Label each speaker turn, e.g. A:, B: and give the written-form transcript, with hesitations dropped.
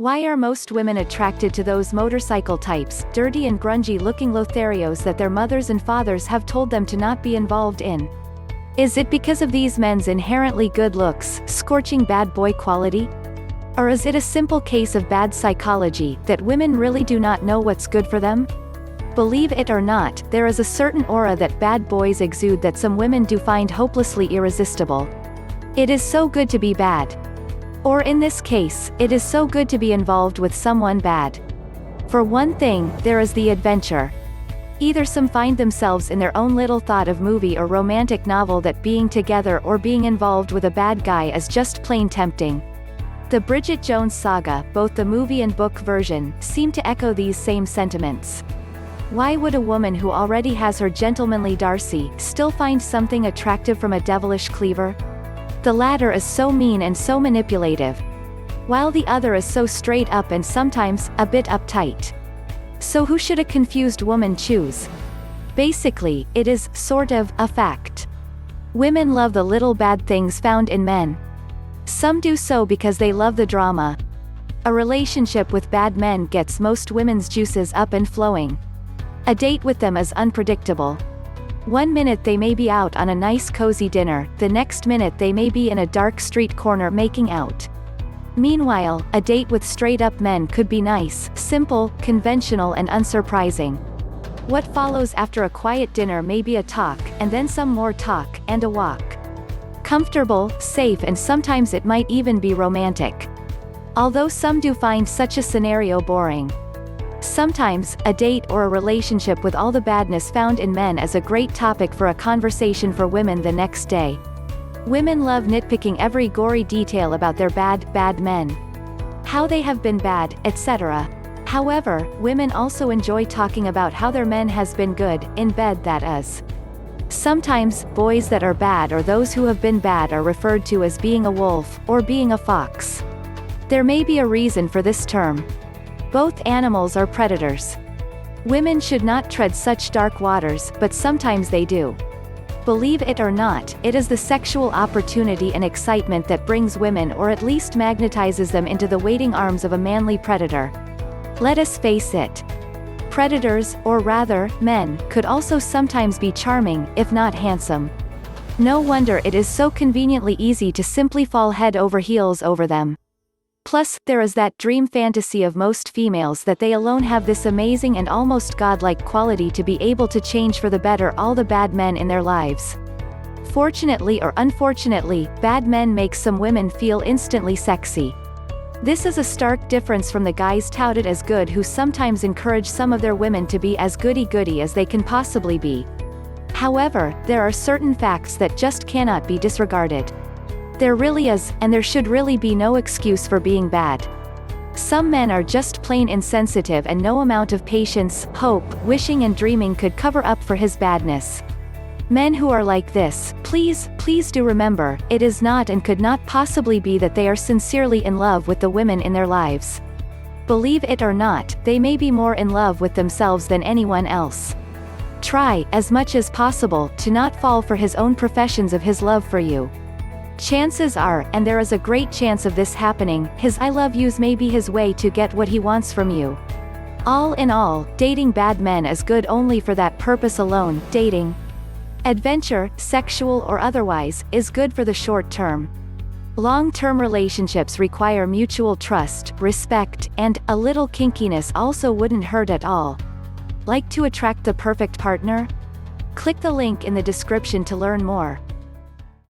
A: Why are most women attracted to those motorcycle types, dirty and grungy-looking Lotharios that their mothers and fathers have told them to not be involved in? Is it because of these men's inherently good looks, scorching bad boy quality? Or is it a simple case of bad psychology, that women really do not know what's good for them? Believe it or not, there is a certain aura that bad boys exude that some women do find hopelessly irresistible. It is so good to be bad. Or in this case, it is so good to be involved with someone bad. For one thing, there is the adventure. Either some find themselves in their own little thought of movie or romantic novel that being together or being involved with a bad guy is just plain tempting. The Bridget Jones saga, both the movie and book version, seem to echo these same sentiments. Why would a woman who already has her gentlemanly Darcy still find something attractive from a devilish Cleaver? The latter is so mean and so manipulative, while the other is so straight up and sometimes a bit uptight. So who should a confused woman choose? Basically, it is sort of a fact. Women love the little bad things found in men. Some do so because they love the drama. A relationship with bad men gets most women's juices up and flowing. A date with them is unpredictable. One minute they may be out on a nice cozy dinner, the next minute they may be in a dark street corner making out. Meanwhile, a date with straight-up men could be nice, simple, conventional and unsurprising. What follows after a quiet dinner may be a talk, and then some more talk, and a walk. Comfortable, safe and sometimes it might even be romantic. Although some do find such a scenario boring. Sometimes, a date or a relationship with all the badness found in men is a great topic for a conversation for women the next day. Women love nitpicking every gory detail about their bad men. How they have been bad, etc. However, women also enjoy talking about how their men has been good, in bed that is. Sometimes, boys that are bad or those who have been bad are referred to as being a wolf, or being a fox. There may be a reason for this term. Both animals are predators. Women should not tread such dark waters, but sometimes they do. Believe it or not, it is the sexual opportunity and excitement that brings women or at least magnetizes them into the waiting arms of a manly predator. Let us face it. Predators, or rather, men, could also sometimes be charming, if not handsome. No wonder it is so conveniently easy to simply fall head over heels over them. Plus, there is that dream fantasy of most females that they alone have this amazing and almost godlike quality to be able to change for the better all the bad men in their lives. Fortunately or unfortunately, bad men make some women feel instantly sexy. This is a stark difference from the guys touted as good who sometimes encourage some of their women to be as goody-goody as they can possibly be. However, there are certain facts that just cannot be disregarded. There really is, and there should really be no excuse for being bad. Some men are just plain insensitive and no amount of patience, hope, wishing and dreaming could cover up for his badness. Men who are like this, please do remember, it is not and could not possibly be that they are sincerely in love with the women in their lives. Believe it or not, they may be more in love with themselves than anyone else. Try, as much as possible, to not fall for his own professions of his love for you. Chances are, and there is a great chance of this happening, his I love yous may be his way to get what he wants from you. All in all, dating bad men is good only for that purpose alone. Dating, adventure, sexual or otherwise, is good for the short term. Long-term relationships require mutual trust, respect, and a little kinkiness also wouldn't hurt at all. Like to attract the perfect partner? Click the link in the description to learn more.